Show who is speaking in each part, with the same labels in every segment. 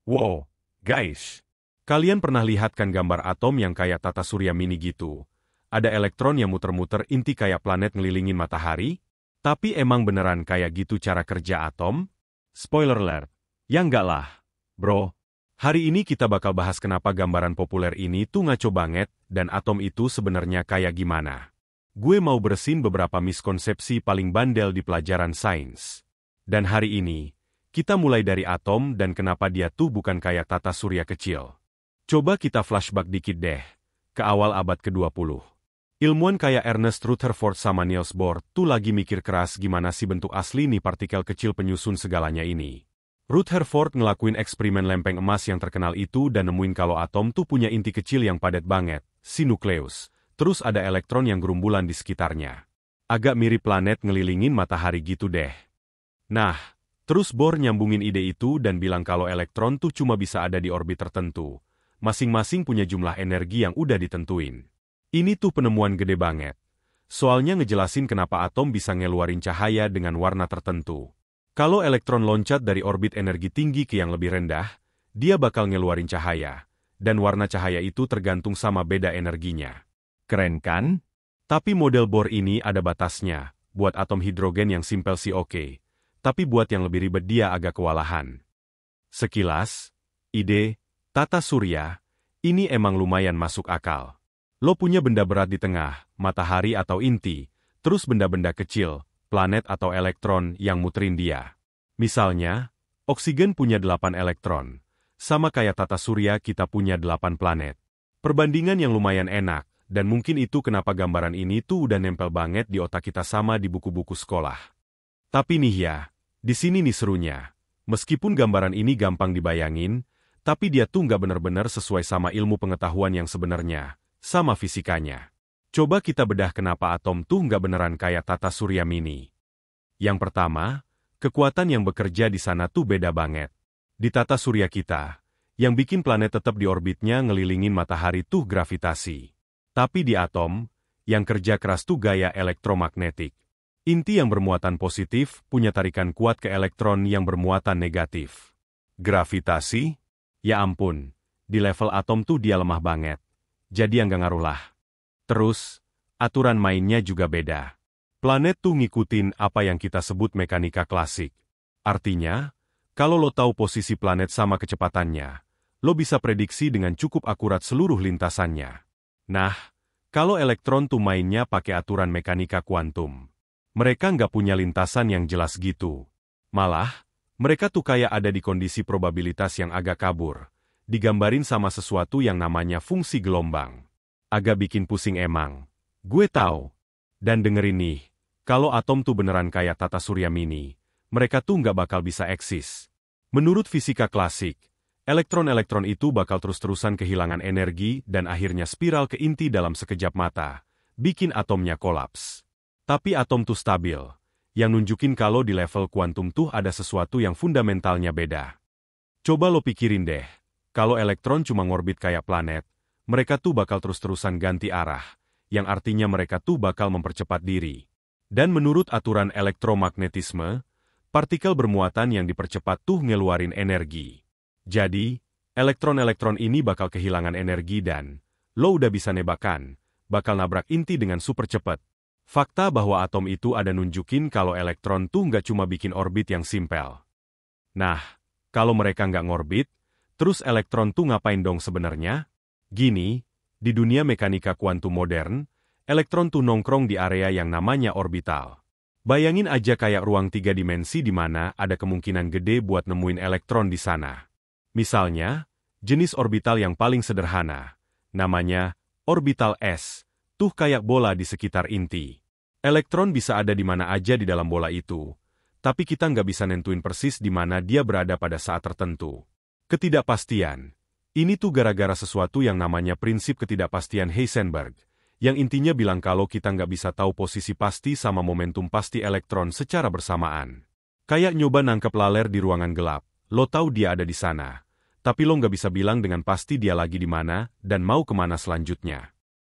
Speaker 1: Wow, guys. Kalian pernah lihat kan gambar atom yang kayak tata surya mini gitu? Ada elektron yang muter-muter inti kayak planet ngelilingin matahari? Tapi emang beneran kayak gitu cara kerja atom? Spoiler alert. Ya enggak lah, bro. Hari ini kita bakal bahas kenapa gambaran populer ini tuh ngaco banget dan atom itu sebenarnya kayak gimana. Gue mau bersihin beberapa miskonsepsi paling bandel di pelajaran sains. Dan hari ini, kita mulai dari atom dan kenapa dia tuh bukan kayak tata surya kecil. Coba kita flashback dikit deh, ke awal abad ke-20. Ilmuwan kayak Ernest Rutherford sama Niels Bohr tuh lagi mikir keras gimana sih bentuk asli nih partikel kecil penyusun segalanya ini. Rutherford ngelakuin eksperimen lempeng emas yang terkenal itu dan nemuin kalau atom tuh punya inti kecil yang padat banget, si nukleus. Terus ada elektron yang gerumbulan di sekitarnya. Agak mirip planet ngelilingin matahari gitu deh. Nah, terus Bohr nyambungin ide itu dan bilang kalau elektron tuh cuma bisa ada di orbit tertentu. Masing-masing punya jumlah energi yang udah ditentuin. Ini tuh penemuan gede banget. Soalnya ngejelasin kenapa atom bisa ngeluarin cahaya dengan warna tertentu. Kalau elektron loncat dari orbit energi tinggi ke yang lebih rendah, dia bakal ngeluarin cahaya. Dan warna cahaya itu tergantung sama beda energinya. Keren kan? Tapi model Bohr ini ada batasnya. Buat atom hidrogen yang simpel sih oke. Tapi buat yang lebih ribet dia agak kewalahan. Sekilas, ide tata surya, ini emang lumayan masuk akal. Lo punya benda berat di tengah, matahari atau inti, terus benda-benda kecil, planet atau elektron yang muterin dia. Misalnya, oksigen punya 8 elektron. Sama kayak tata surya kita punya 8 planet. Perbandingan yang lumayan enak, dan mungkin itu kenapa gambaran ini tuh udah nempel banget di otak kita sama di buku-buku sekolah. Tapi nih ya, di sini nih serunya. Meskipun gambaran ini gampang dibayangin, tapi dia tuh nggak benar-benar sesuai sama ilmu pengetahuan yang sebenarnya, sama fisikanya. Coba kita bedah kenapa atom tuh nggak beneran kayak tata surya mini. Yang pertama, kekuatan yang bekerja di sana tuh beda banget. Di tata surya kita, yang bikin planet tetap di orbitnya ngelilingin matahari tuh gravitasi. Tapi di atom, yang kerja keras tuh gaya elektromagnetik. Inti yang bermuatan positif punya tarikan kuat ke elektron yang bermuatan negatif. Gravitasi? Ya ampun, di level atom tuh dia lemah banget. Jadi yang gak ngaruh lah. Terus, aturan mainnya juga beda. Planet tuh ngikutin apa yang kita sebut mekanika klasik. Artinya, kalau lo tahu posisi planet sama kecepatannya, lo bisa prediksi dengan cukup akurat seluruh lintasannya. Nah, kalau elektron tuh mainnya pakai aturan mekanika kuantum. Mereka nggak punya lintasan yang jelas gitu. Malah, mereka tuh kayak ada di kondisi probabilitas yang agak kabur. Digambarin sama sesuatu yang namanya fungsi gelombang. Agak bikin pusing emang. Gue tahu. Dan dengerin nih, kalau atom tuh beneran kayak tata surya mini, mereka tuh nggak bakal bisa eksis. Menurut fisika klasik, elektron-elektron itu bakal terus-terusan kehilangan energi dan akhirnya spiral ke inti dalam sekejap mata, bikin atomnya kolaps. Tapi atom tuh stabil, yang nunjukin kalau di level kuantum tuh ada sesuatu yang fundamentalnya beda. Coba lo pikirin deh, kalau elektron cuma ngorbit kayak planet, mereka tuh bakal terus-terusan ganti arah, yang artinya mereka tuh bakal mempercepat diri. Dan menurut aturan elektromagnetisme, partikel bermuatan yang dipercepat tuh ngeluarin energi. Jadi, elektron-elektron ini bakal kehilangan energi dan, lo udah bisa nebakan, bakal nabrak inti dengan super cepat. Fakta bahwa atom itu ada nunjukin kalau elektron tuh nggak cuma bikin orbit yang simpel. Nah, kalau mereka nggak ngorbit, terus elektron tuh ngapain dong sebenarnya? Gini, di dunia mekanika kuantum modern, elektron tuh nongkrong di area yang namanya orbital. Bayangin aja kayak ruang 3 dimensi di mana ada kemungkinan gede buat nemuin elektron di sana. Misalnya, jenis orbital yang paling sederhana, namanya orbital S, tuh kayak bola di sekitar inti. Elektron bisa ada di mana aja di dalam bola itu, tapi kita nggak bisa nentuin persis di mana dia berada pada saat tertentu. Ketidakpastian. Ini tuh gara-gara sesuatu yang namanya prinsip ketidakpastian Heisenberg, yang intinya bilang kalau kita nggak bisa tahu posisi pasti sama momentum pasti elektron secara bersamaan. Kayak nyoba nangkep laler di ruangan gelap, lo tahu dia ada di sana, tapi lo nggak bisa bilang dengan pasti dia lagi di mana dan mau kemana selanjutnya.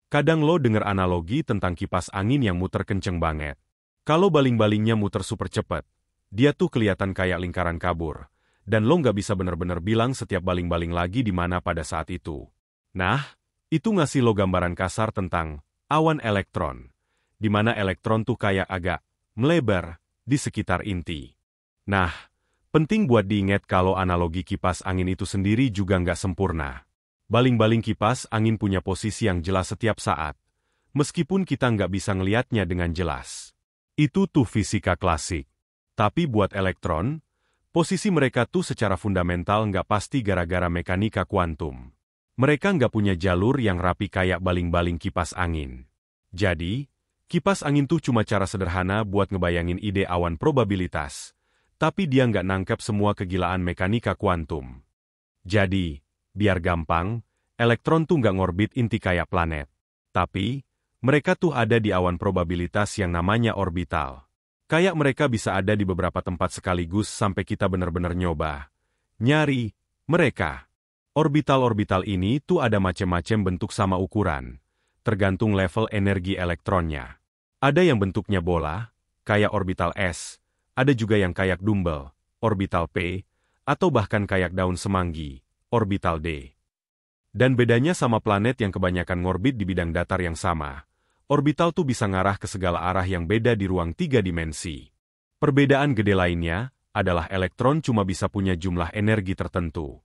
Speaker 1: Kadang lo denger analogi tentang kipas angin yang muter kenceng banget. Kalau baling-balingnya muter super cepat, dia tuh kelihatan kayak lingkaran kabur. Dan lo nggak bisa bener-bener bilang setiap baling-baling lagi di mana pada saat itu. Nah, itu ngasih lo gambaran kasar tentang awan elektron, di mana elektron tuh kayak agak melebar di sekitar inti. Nah, penting buat diingat kalau analogi kipas angin itu sendiri juga nggak sempurna. Baling-baling kipas angin punya posisi yang jelas setiap saat, meskipun kita nggak bisa ngelihatnya dengan jelas. Itu tuh fisika klasik. Tapi buat elektron, posisi mereka tuh secara fundamental nggak pasti gara-gara mekanika kuantum. Mereka nggak punya jalur yang rapi kayak baling-baling kipas angin. Jadi, kipas angin tuh cuma cara sederhana buat ngebayangin ide awan probabilitas, tapi dia nggak nangkep semua kegilaan mekanika kuantum. Jadi, biar gampang, elektron tuh nggak ngorbit inti kayak planet. Tapi, mereka tuh ada di awan probabilitas yang namanya orbital. Kayak mereka bisa ada di beberapa tempat sekaligus sampai kita benar-benar nyoba nyari mereka. Orbital-orbital ini tuh ada macam-macam bentuk sama ukuran, tergantung level energi elektronnya. Ada yang bentuknya bola, kayak orbital S, ada juga yang kayak dumbbell, orbital P, atau bahkan kayak daun semanggi, orbital D. Dan bedanya sama planet yang kebanyakan ngorbit di bidang datar yang sama. Orbital tuh bisa ngarah ke segala arah yang beda di ruang 3 dimensi. Perbedaan gede lainnya adalah elektron cuma bisa punya jumlah energi tertentu.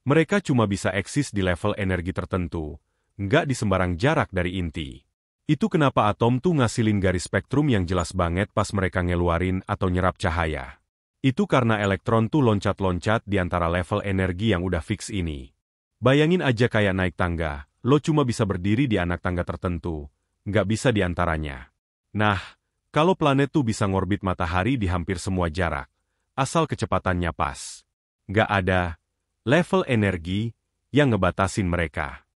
Speaker 1: Mereka cuma bisa eksis di level energi tertentu, nggak di sembarang jarak dari inti. Itu kenapa atom tuh ngasilin garis spektrum yang jelas banget pas mereka ngeluarin atau nyerap cahaya. Itu karena elektron tuh loncat-loncat di antara level energi yang udah fix ini. Bayangin aja kayak naik tangga, lo cuma bisa berdiri di anak tangga tertentu, nggak bisa di antaranya. Nah, kalau planet tuh bisa ngorbit matahari di hampir semua jarak, asal kecepatannya pas. Nggak ada level energi yang ngebatasin mereka.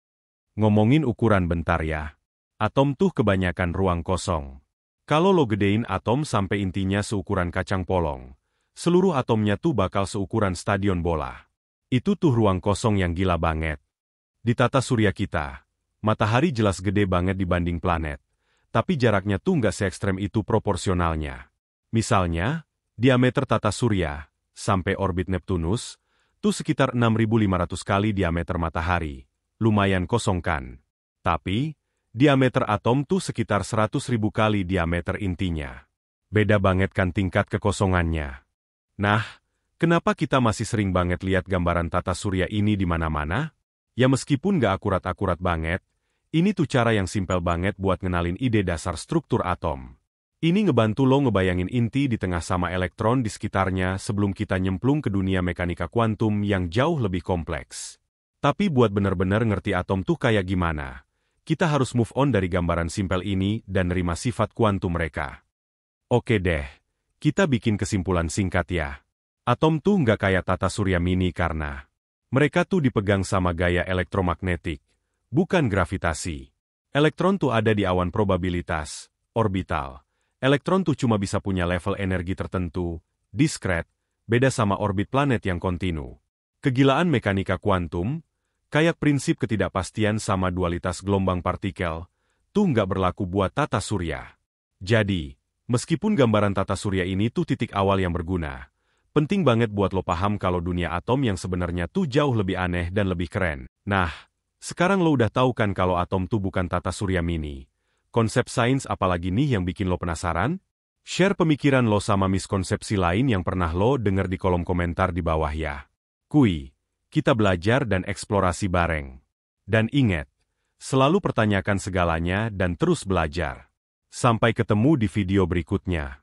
Speaker 1: Ngomongin ukuran bentar ya. Atom tuh kebanyakan ruang kosong. Kalau lo gedein atom sampai intinya seukuran kacang polong, seluruh atomnya tuh bakal seukuran stadion bola. Itu tuh ruang kosong yang gila banget. Di tata surya kita, matahari jelas gede banget dibanding planet, tapi jaraknya tuh nggak se-ekstrem itu proporsionalnya. Misalnya, diameter tata surya, sampai orbit Neptunus, tuh sekitar 6.500 kali diameter matahari. Lumayan kosong kan? Tapi, diameter atom tuh sekitar 100.000 kali diameter intinya. Beda banget kan tingkat kekosongannya. Nah, kenapa kita masih sering banget lihat gambaran tata surya ini di mana-mana? Ya meskipun nggak akurat-akurat banget, ini tuh cara yang simpel banget buat ngenalin ide dasar struktur atom. Ini ngebantu lo ngebayangin inti di tengah sama elektron di sekitarnya sebelum kita nyemplung ke dunia mekanika kuantum yang jauh lebih kompleks. Tapi buat bener-bener ngerti atom tuh kayak gimana, kita harus move on dari gambaran simpel ini dan nerima sifat kuantum mereka. Oke deh, kita bikin kesimpulan singkat ya. Atom tuh nggak kayak tata surya mini karena mereka tuh dipegang sama gaya elektromagnetik, bukan gravitasi. Elektron tuh ada di awan probabilitas, orbital. Elektron tuh cuma bisa punya level energi tertentu, diskret, beda sama orbit planet yang kontinu. Kegilaan mekanika kuantum, kayak prinsip ketidakpastian sama dualitas gelombang partikel, tuh nggak berlaku buat tata surya. Jadi, meskipun gambaran tata surya ini tuh titik awal yang berguna, penting banget buat lo paham kalau dunia atom yang sebenarnya tuh jauh lebih aneh dan lebih keren. Nah, sekarang lo udah tahu kan kalau atom tuh bukan tata surya mini. Konsep sains apalagi nih yang bikin lo penasaran? Share pemikiran lo sama miskonsepsi lain yang pernah lo denger di kolom komentar di bawah ya. Kui, kita belajar dan eksplorasi bareng. Dan ingat, selalu pertanyakan segalanya dan terus belajar. Sampai ketemu di video berikutnya.